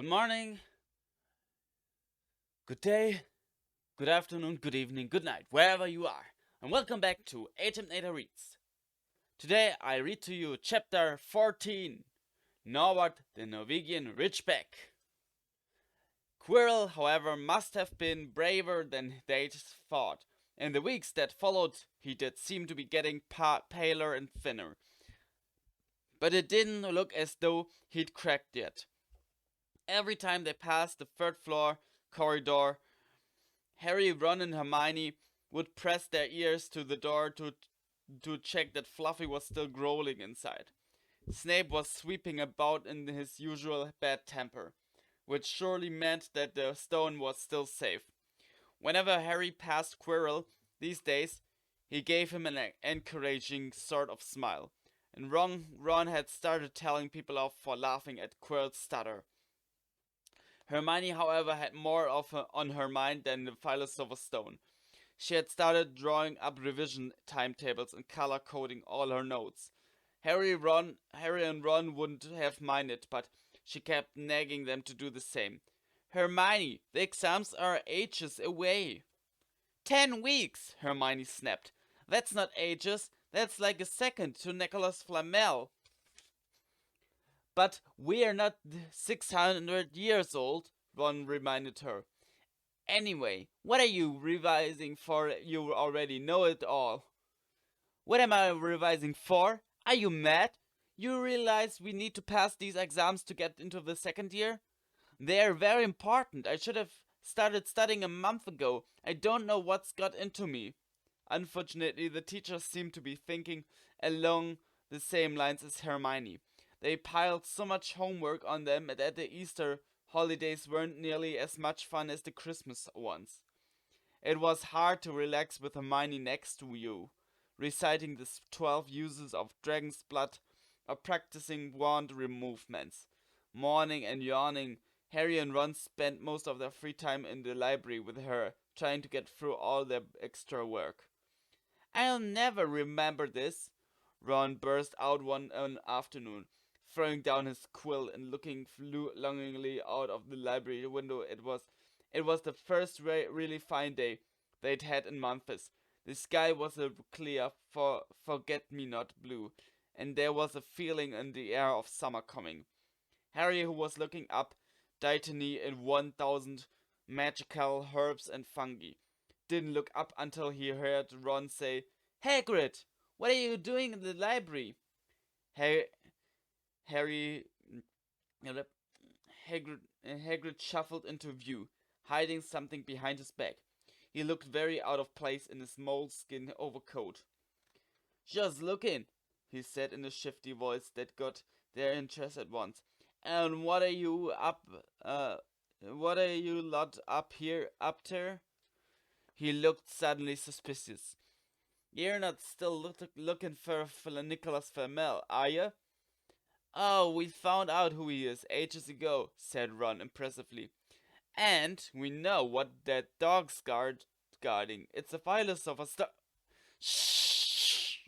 morning, good day, good afternoon, good evening, good night, wherever you are, and welcome back to Achampnator Reads. Today I read to you chapter 14, Norbert the Norwegian Ridgeback. Quirrell, however, must have been braver than they'd thought. In the weeks that followed, he did seem to be getting paler and thinner. But it didn't look as though he'd cracked yet. Every time they passed the third floor corridor, Harry, Ron, and Hermione would press their ears to the door to check that Fluffy was still growling inside. Snape was sweeping about in his usual bad temper, which surely meant that the stone was still safe. Whenever Harry passed Quirrell these days, he gave him an encouraging sort of smile, and Ron had started telling people off for laughing at Quirrell's stutter. Hermione, however, had more on her mind than the Philosopher's Stone. She had started drawing up revision timetables and color coding all her notes. Harry and Ron wouldn't have minded, but she kept nagging them to do the same. Hermione, the exams are ages away. 10 weeks, Hermione snapped. That's not ages, that's like a second to Nicholas Flamel. But we're not 600 years old, Ron reminded her. Anyway, what are you revising for? You already know it all. What am I revising for? Are you mad? You realize we need to pass these exams to get into the second year? They are very important. I should have started studying a month ago. I don't know what's got into me. Unfortunately, the teachers seemed to be thinking along the same lines as Hermione. They piled so much homework on them that the Easter holidays weren't nearly as much fun as the Christmas ones. It was hard to relax with Hermione next to you, reciting the 12 uses of dragon's blood or practicing wand movements. Mourning and yawning, Harry and Ron spent most of their free time in the library with her, trying to get through all their extra work. I'll never remember this, Ron burst out one afternoon, throwing down his quill and looking longingly out of the library window. It was the first really fine day they'd had in months. The sky was a clear forget-me-not blue, and there was a feeling in the air of summer coming. Harry, who was looking up Dittany in 1,000 magical herbs and fungi, didn't look up until he heard Ron say, Hagrid, what are you doing in the library? Harry Hagrid shuffled into view, hiding something behind his back. He looked very out of place in his moleskin overcoat. Just looking, he said in a shifty voice that got their interest at once. And what are you lot up there? He looked suddenly suspicious. You're not still looking for Nicholas Flamel, are you? Oh, we found out who he is ages ago, said Ron impressively. And we know what that dog's guarding. It's a Philosopher's Stone. Shh!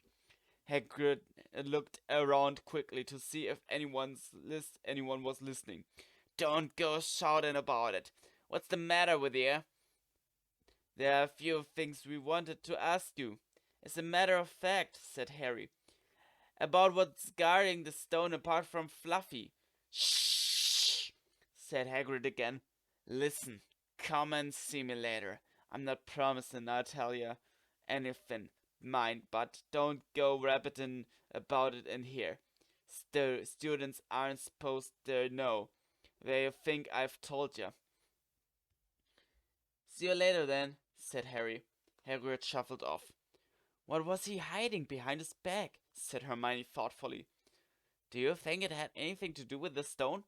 Hagrid looked around quickly to see if anyone was listening. Don't go shouting about it. What's the matter with you? There are a few things we wanted to ask you. As a matter of fact, said Harry. About what's guarding the stone apart from Fluffy. Shh, said Hagrid again. Listen, come and see me later. I'm not promising I'll tell you anything, mind, but don't go rabbiting about it in here. Students aren't supposed to know. They think I've told you. See you later then, said Harry. Hagrid shuffled off. What was he hiding behind his back? Said Hermione thoughtfully. Do you think it had anything to do with the stone?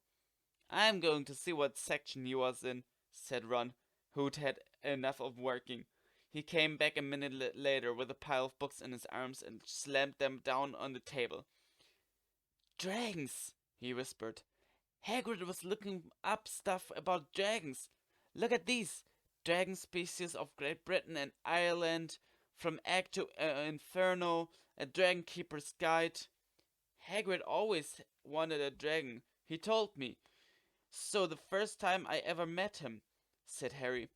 I'm going to see what section he was in, said Ron, who'd had enough of working. He came back a minute later with a pile of books in his arms and slammed them down on the table. Dragons, he whispered. Hagrid was looking up stuff about dragons. Look at these. Dragon species of Great Britain and Ireland, from Egg to Inferno, a Dragon Keeper's Guide. Hagrid always wanted a dragon, he told me. So the first time I ever met him, said Harry.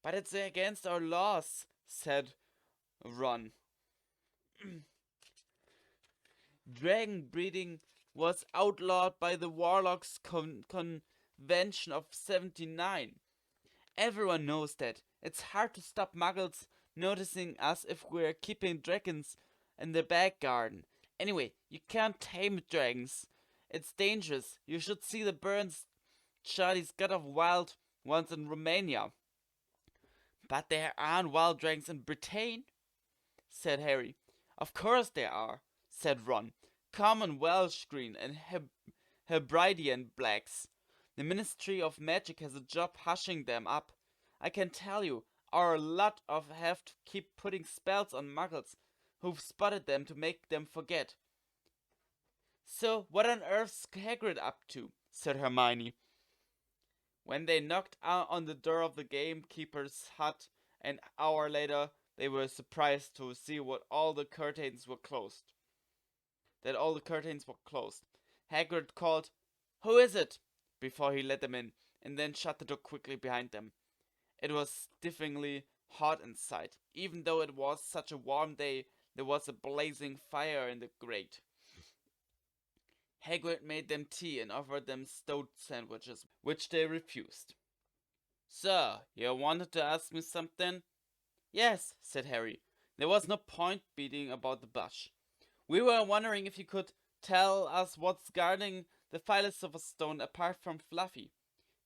But it's against our laws, said Ron. Dragon breeding was outlawed by the Warlocks Convention of 79. Everyone knows that. It's hard to stop muggles noticing us if we're keeping dragons in the back garden. Anyway, you can't tame dragons. It's dangerous. You should see the burns Charlie's got of wild ones in Romania. But there aren't wild dragons in Britain, said Harry. Of course there are, said Ron. Common Welsh green and Hebridean blacks. The Ministry of Magic has a job hushing them up. I can tell you, our lot of have to keep putting spells on muggles who've spotted them to make them forget. So, what on earth's Hagrid up to? Said Hermione. When they knocked on the door of the gamekeeper's hut an hour later, they were surprised to see that all the curtains were closed. Hagrid called, "Who is it?" before he let them in, and then shut the door quickly behind them. It was stiflingly hot inside. Even though it was such a warm day, there was a blazing fire in the grate. Hagrid made them tea and offered them stewed sandwiches, which they refused. "So, you wanted to ask me something?" "Yes," said Harry. There was no point beating about the bush. "We were wondering if you could tell us what's guarding the Philosopher Stone apart from Fluffy."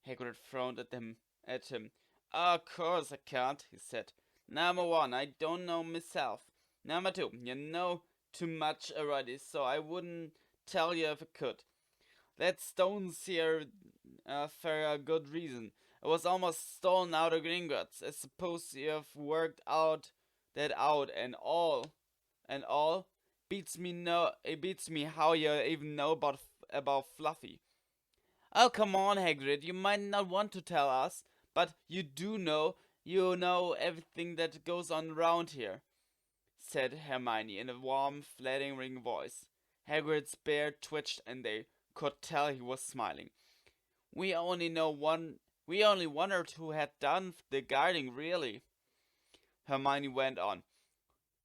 Hagrid frowned at him. "Of course I can't," he said. "Number one, I don't know myself. Number two, you know too much already, so I wouldn't tell you if I could. That stone's here for a good reason. It was almost stolen out of Gringotts. I suppose you've worked that out and all. It beats me how you even know about Fluffy." "Oh, come on, Hagrid. You might not want to tell us, but you do know. You know everything that goes on around here," said Hermione in a warm, flattering voice. Hagrid's beard twitched, and they could tell he was smiling. We only wondered who had done the guarding, really," Hermione went on.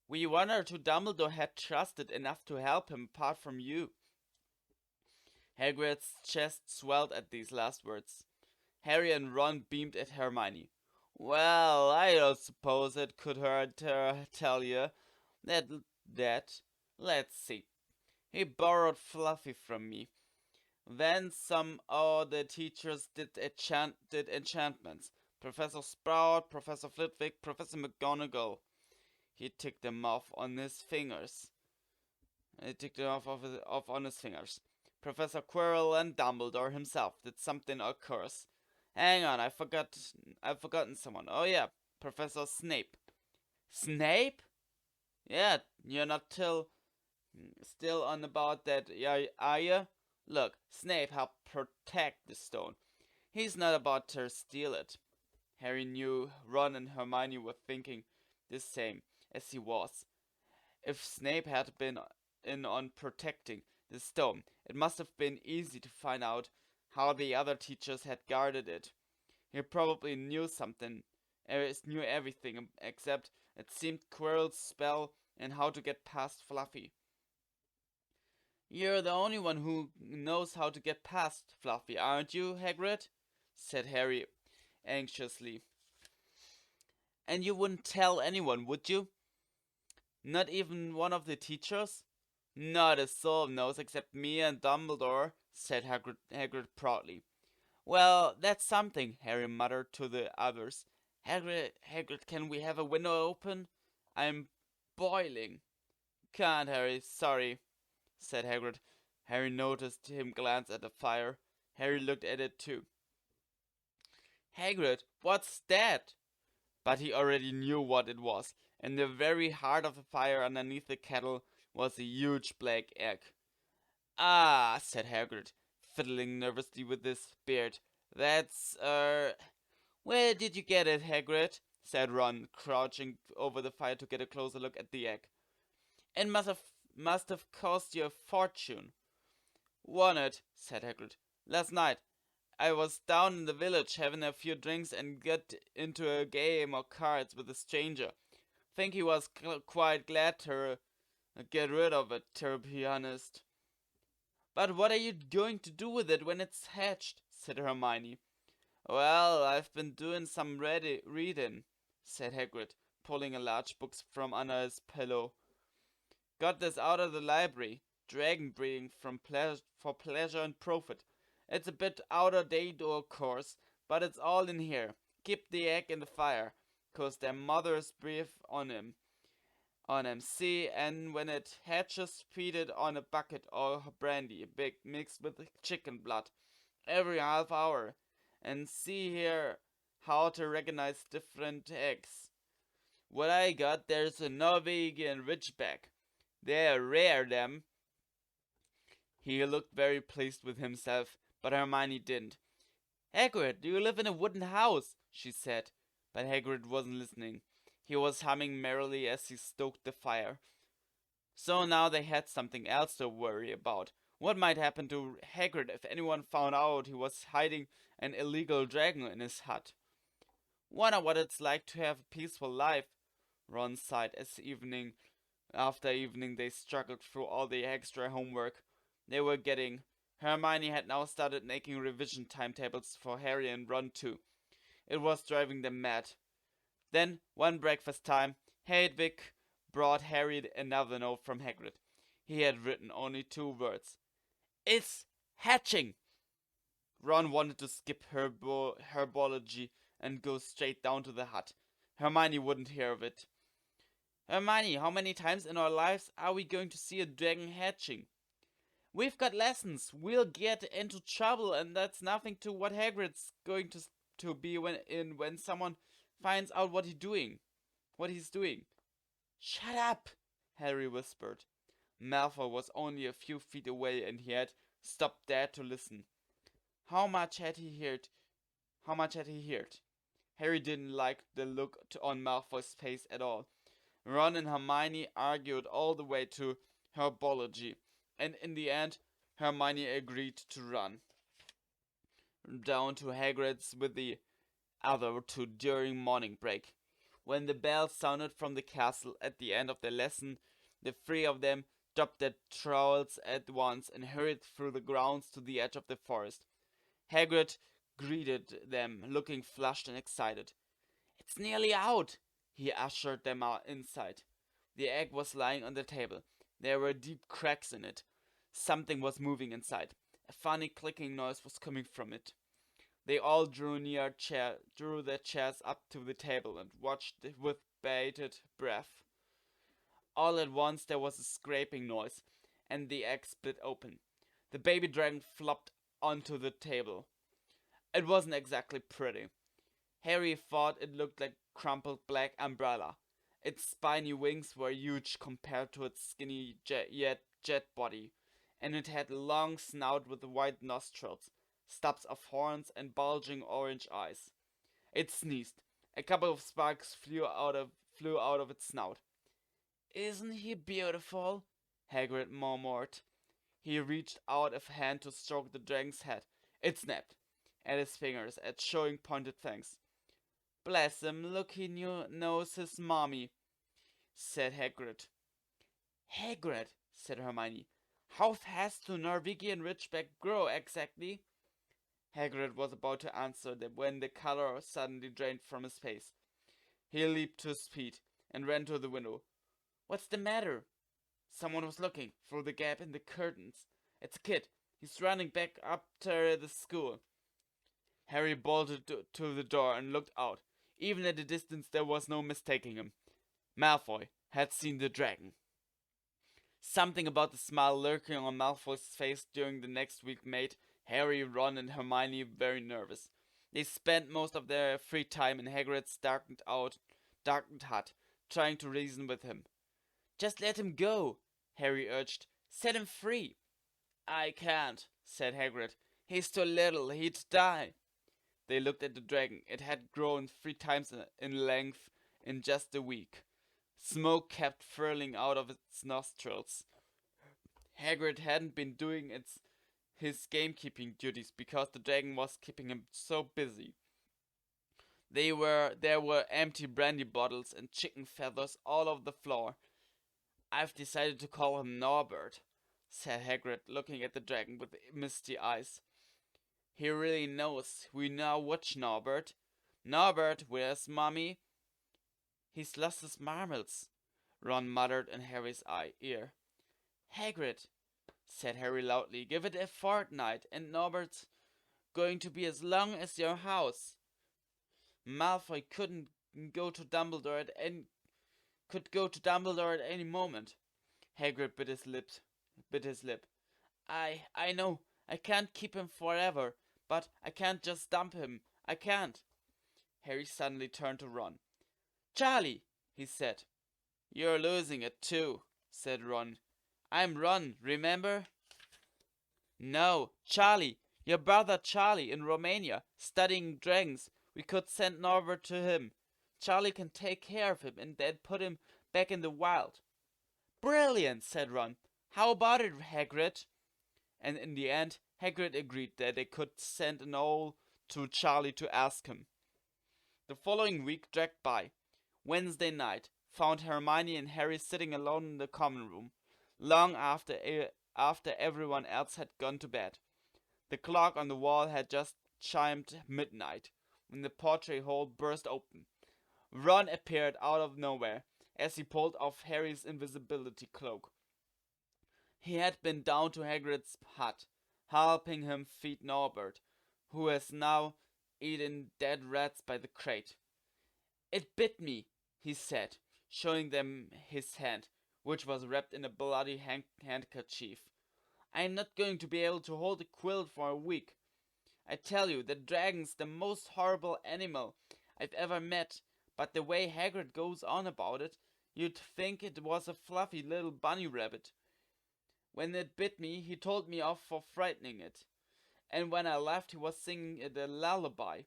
"We wondered who Dumbledore had trusted enough to help him apart from you." Hagrid's chest swelled at these last words. Harry and Ron beamed at Hermione. "Well, I don't suppose it could hurt to tell you that. Let's see. He borrowed Fluffy from me. Then some of the teachers did enchantments. Professor Sprout, Professor Flitwick, Professor McGonagall. He ticked them off on his fingers. Professor Quirrell and Dumbledore himself did something occurs. Hang on, I've forgotten someone. Oh yeah, Professor Snape." "Snape? Yeah, you're not still on about that, are you? Look, Snape helped protect the stone. He's not about to steal it." Harry knew Ron and Hermione were thinking the same as he was. If Snape had been in on protecting the stone, it must have been easy to find out how the other teachers had guarded it. He probably knew everything except, it seemed, Quirrell's spell and how to get past Fluffy. "You're the only one who knows how to get past Fluffy, aren't you, Hagrid?" said Harry anxiously. "And you wouldn't tell anyone, would you? Not even one of the teachers?" "Not a soul knows except me and Dumbledore," said Hagrid proudly. "Well, that's something," Harry muttered to the others. Hagrid, can we have a window open? I'm boiling." "Can't, Harry, sorry," said Hagrid. Harry noticed him glance at the fire. Harry looked at it too. "Hagrid, what's that?" But he already knew what it was. In the very heart of the fire underneath the kettle was a huge black egg. "Ah," said Hagrid, fiddling nervously with his beard. "That's, Where did you get it, Hagrid?" said Ron, crouching over the fire to get a closer look at the egg. "It must have cost you a fortune." "Won it," said Hagrid. "Last night. I was down in the village having a few drinks and got into a game of cards with a stranger. Think he was quite glad to get rid of it, to be honest. But what are you going to do with it when it's hatched? Said Hermione. Well, I've been doing some reading, said Hagrid, pulling a large book from under his pillow. Got this out of the library. Dragon breeding for pleasure and profit. It's a bit out of date, of course, but it's all in here. Keep the egg in the fire, 'cause their mothers breathe on him. See, and when it hatches, feed it on a bucket of brandy, big mixed with chicken blood, every half hour. And see here how to recognize different eggs. What I got, there's a Norwegian Ridgeback. They're rare, them. He looked very pleased with himself, but Hermione didn't. Hagrid, do you live in a wooden house? She said, but Hagrid wasn't listening. He was humming merrily as he stoked the fire. So now they had something else to worry about. What might happen to Hagrid if anyone found out he was hiding an illegal dragon in his hut? Wonder what it's like to have a peaceful life, Ron sighed as after evening they struggled through all the extra homework they were getting. Hermione had now started making revision timetables for Harry and Ron too. It was driving them mad. Then, one breakfast time, Hedwig brought Harry another note from Hagrid. He had written only 2 words. It's hatching! Ron wanted to skip herbology and go straight down to the hut. Hermione wouldn't hear of it. Hermione, how many times in our lives are we going to see a dragon hatching? We've got lessons. We'll get into trouble, and that's nothing to what Hagrid's going to be when someone finds out what he's doing. Shut up, Harry whispered. Malfoy was only a few feet away, and he had stopped dead to listen. How much had he heard? Harry didn't like the look on Malfoy's face at all. Ron and Hermione argued all the way to herbology, and in the end, Hermione agreed to run down to Hagrid's with the other 2 during morning break. When the bell sounded from the castle at the end of the lesson, the 3 of them dropped their trowels at once and hurried through the grounds to the edge of the forest. Hagrid greeted them, looking flushed and excited. It's nearly out, he ushered them inside. The egg was lying on the table. There were deep cracks in it. Something was moving inside. A funny clicking noise was coming from it. They all drew their chairs up to the table and watched with bated breath. All at once there was a scraping noise, and the egg split open. The baby dragon flopped onto the table. It wasn't exactly pretty. Harry thought it looked like a crumpled black umbrella. Its spiny wings were huge compared to its skinny yet jet body, and it had a long snout with white nostrils, stubs of horns, and bulging orange eyes. It sneezed. A couple of sparks flew out of its snout. Isn't he beautiful? Hagrid murmured. He reached out a hand to stroke the dragon's head. It snapped at his fingers, at showing pointed fangs. Bless him, look, he knows his mommy, said Hagrid. Hagrid, said Hermione, how fast do Norwegian Ridgeback grow exactly? Hagrid was about to answer when the color suddenly drained from his face. He leaped to his feet and ran to the window. What's the matter? Someone was looking through the gap in the curtains. It's a kid. He's running back up to the school. Harry bolted to the door and looked out. Even at a distance there was no mistaking him. Malfoy had seen the dragon. Something about the smile lurking on Malfoy's face during the next week made Harry, Ron, and Hermione very nervous. They spent most of their free time in Hagrid's darkened hut, trying to reason with him. Just let him go, Harry urged. Set him free. I can't, said Hagrid. He's too little, he'd die. They looked at the dragon. It had grown 3 times in length in just a week. Smoke kept furling out of its nostrils. Hagrid hadn't been doing his gamekeeping duties because the dragon was keeping him so busy. There were empty brandy bottles and chicken feathers all over the floor. I've decided to call him Norbert, said Hagrid, looking at the dragon with misty eyes. He really knows we now watch Norbert. Norbert, where's Mommy? He's lost his marbles, Ron muttered in Harry's ear. Hagrid, said Harry loudly, give it a fortnight and Norbert's going to be as long as your house. Malfoy go to Dumbledore at any could go to Dumbledore at any moment. Hagrid bit his lip. I know, I can't keep him forever, but I can't just dump him. I can't. Harry suddenly turned to Ron. Charlie, he said. You're losing it too, said Ron. I'm Ron, remember? No, Charlie, your brother Charlie in Romania, studying dragons. We could send Norbert to him. Charlie can take care of him and then put him back in the wild. Brilliant, said Ron. How about it, Hagrid? And in the end, Hagrid agreed that they could send an owl to Charlie to ask him. The following week dragged by. Wednesday night found Hermione and Harry sitting alone in the common room, long after everyone else had gone to bed. The clock on the wall had just chimed midnight when the portrait hole burst open. Ron appeared out of nowhere as he pulled off Harry's invisibility cloak. He had been down to Hagrid's hut, helping him feed Norbert, who was now eating dead rats by the crate. It bit me, he said, showing them his hand, which was wrapped in a bloody handkerchief. I'm not going to be able to hold a quilt for a week. I tell you, the dragon's the most horrible animal I've ever met, but the way Hagrid goes on about it, you'd think it was a fluffy little bunny rabbit. When it bit me, he told me off for frightening it, and when I left, he was singing it a lullaby.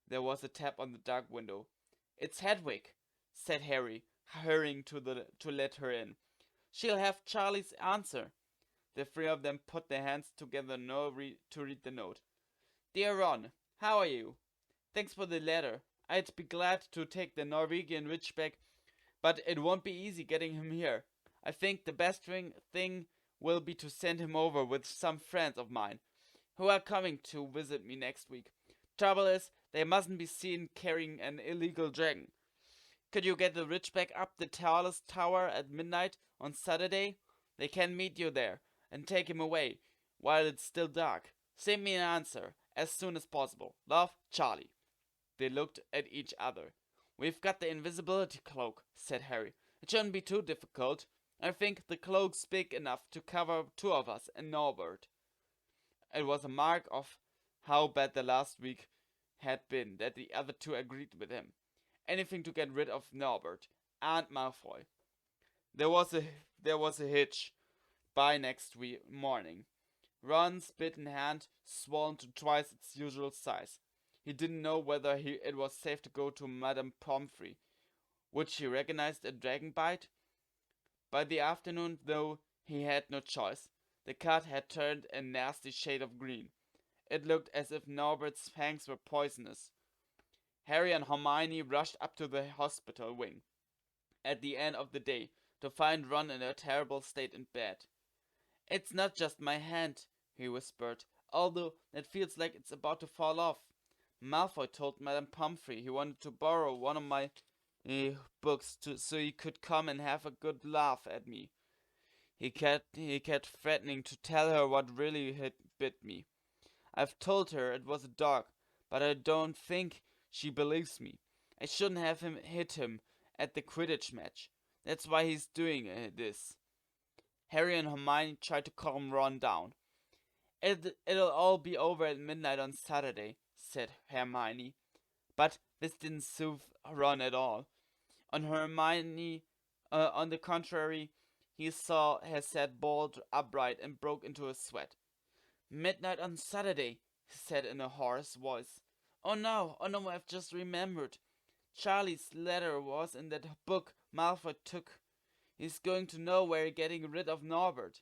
There was a tap on the dark window. It's Hedwig, said Harry, hurrying to let her in. She'll have Charlie's answer. The three of them put their hands together to read the note. Dear Ron, how are you? Thanks for the letter. I'd be glad to take the Norwegian Ridgeback, but it won't be easy getting him here. I think the best thing will be to send him over with some friends of mine, who are coming to visit me next week. Trouble is, they mustn't be seen carrying an illegal dragon. Could you get the Ridgeback up the tallest tower at midnight on Saturday? They can meet you there and take him away while it's still dark. Send me an answer as soon as possible. Love, Charlie. They looked at each other. We've got the invisibility cloak, said Harry. It shouldn't be too difficult. I think the cloak's big enough to cover two of us and Norbert. It was a mark of how bad the last week had been that the other two agreed with him. Anything to get rid of Norbert and Malfoy. There was a hitch by next morning. Ron's bitten hand swollen to twice its usual size. He didn't know whether it was safe to go to Madame Pomfrey. Would she recognize a dragon bite? By the afternoon, though, he had no choice. The cut had turned a nasty shade of green. It looked as if Norbert's fangs were poisonous. Harry and Hermione rushed up to the hospital wing at the end of the day to find Ron in a terrible state in bed. It's not just my hand, he whispered, although it feels like it's about to fall off. Malfoy told Madame Pomfrey he wanted to borrow one of my books so he could come and have a good laugh at me. He kept threatening to tell her what really had bit me. I've told her it was a dog, but I don't think she believes me. I shouldn't have hit him at the Quidditch match. That's why he's doing this. Harry and Hermione tried to calm Ron down. It'll all be over at midnight on Saturday, said Hermione. But this didn't soothe Ron at all. On the contrary, he saw her set bolt upright and broke into a sweat. Midnight on Saturday, he said in a hoarse voice. Oh no, I've just remembered. Charlie's letter was in that book Malfoy took. He's going to know we're getting rid of Norbert.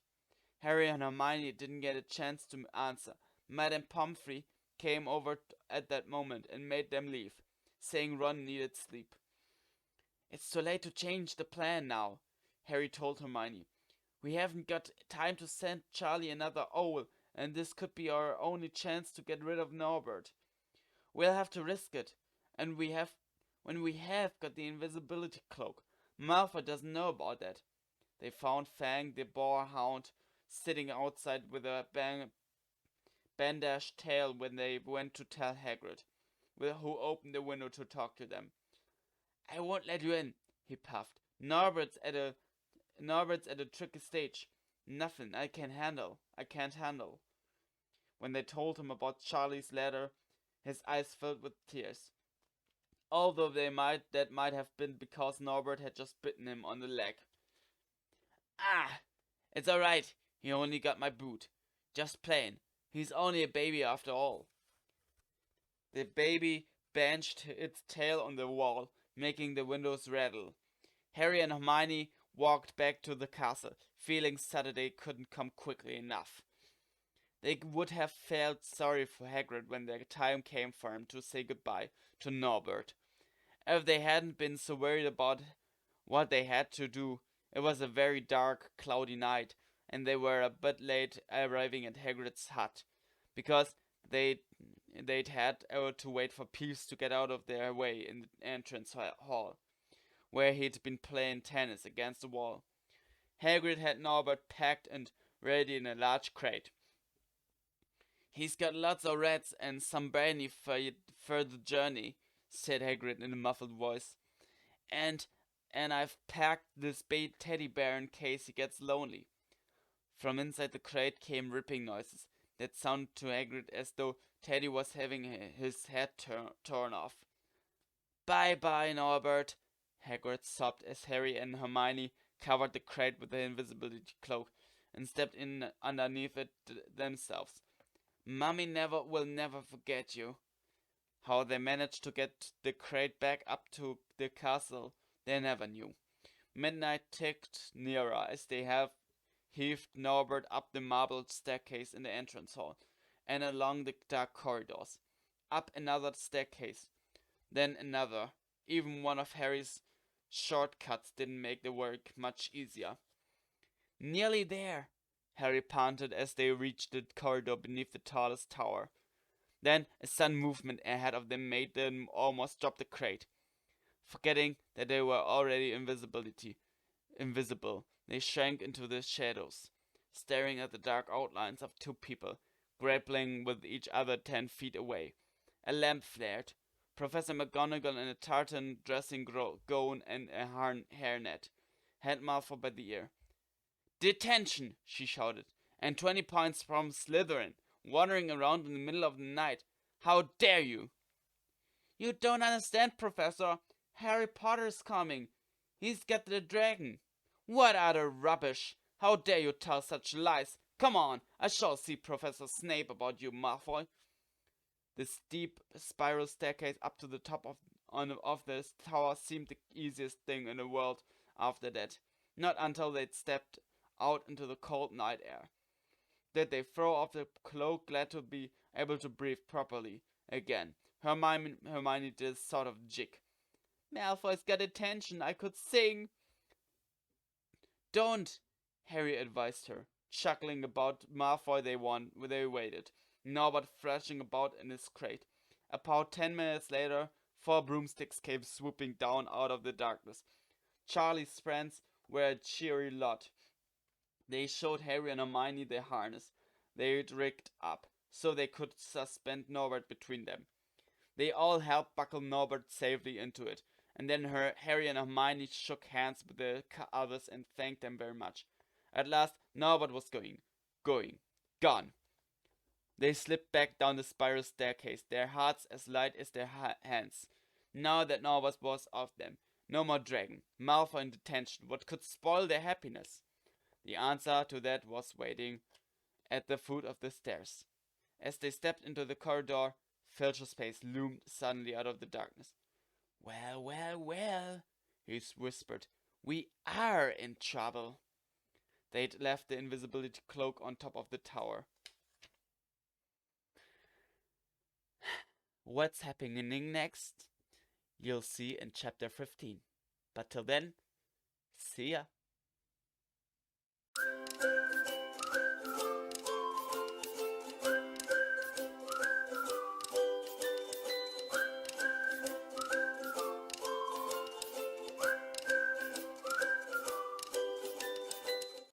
Harry and Hermione didn't get a chance to answer. Madame Pomfrey came over at that moment and made them leave, saying Ron needed sleep. It's too late to change the plan now, Harry told Hermione. We haven't got time to send Charlie another owl, and this could be our only chance to get rid of Norbert. We'll have to risk it, and when we have got the invisibility cloak. Malfoy doesn't know about that. They found Fang, the boar hound, sitting outside with a bandaged tail when they went to tell Hagrid, who opened the window to talk to them. I won't let you in, he puffed. Norbert's at a tricky stage. Nothing I can't handle. When they told him about Charlie's letter, his eyes filled with tears. Although that might have been because Norbert had just bitten him on the leg. Ah, it's alright. He only got my boot. Just plain. He's only a baby after all. The baby banged its tail on the wall, making the windows rattle. Harry and Hermione walked back to the castle, feeling Saturday couldn't come quickly enough. They would have felt sorry for Hagrid when the time came for him to say goodbye to Norbert. If they hadn't been so worried about what they had to do, it was a very dark, cloudy night, and they were a bit late arriving at Hagrid's hut, because they'd had to wait for Peeves to get out of their way in the entrance hall, where he'd been playing tennis against the wall. Hagrid had Norbert packed and ready in a large crate. He's got lots of rats and some brandy for the journey, said Hagrid in a muffled voice. And I've packed this bait teddy bear in case he gets lonely. From inside the crate came ripping noises that sounded to Hagrid as though Teddy was having his head torn off. Bye-bye, Norbert, Hagrid sobbed as Harry and Hermione covered the crate with the invisibility cloak and stepped in underneath it themselves. Mummy will never forget you. How they managed to get the crate back up to the castle, they never knew. Midnight ticked nearer as they heaved Norbert up the marble staircase in the entrance hall, and along the dark corridors. Up another staircase, then another. Even one of Harry's shortcuts didn't make the work much easier. Nearly there, Harry panted as they reached the corridor beneath the tallest tower. Then a sudden movement ahead of them made them almost drop the crate. Forgetting that they were already invisible, they shrank into the shadows, staring at the dark outlines of two people, grappling with each other 10 feet away. A lamp flared. Professor McGonagall in a tartan dressing gown and a hairnet had Malfoy by the ear. Detention, she shouted, and 20 points from Slytherin, wandering around in the middle of the night. How dare you? You don't understand, Professor. Harry Potter's coming. He's got the dragon. What utter rubbish! How dare you tell such lies? Come on, I shall see Professor Snape about you, Malfoy. The steep spiral staircase up to the top of the tower seemed the easiest thing in the world after that. Not until they'd stepped out into the cold night air did they throw off the cloak, glad to be able to breathe properly again. Hermione did a sort of jig. Malfoy's got attention, I could sing. Don't, Harry advised her. Chuckling about Malfoy they waited, Norbert thrashing about in his crate. About 10 minutes later, 4 broomsticks came swooping down out of the darkness. Charlie's friends were a cheery lot. They showed Harry and Hermione their harness they'd rigged up, so they could suspend Norbert between them. They all helped buckle Norbert safely into it, and then Harry and Hermione shook hands with the others and thanked them very much. At last, Norbert was gone. They slipped back down the spiral staircase, their hearts as light as their hands. Now that Norbert was off them, no more dragon, Malfoy in detention, what could spoil their happiness? The answer to that was waiting at the foot of the stairs. As they stepped into the corridor, Filch's face loomed suddenly out of the darkness. Well, well, well, he whispered. We are in trouble. They'd left the invisibility cloak on top of the tower. What's happening next? You'll see in chapter 15. But till then, see ya.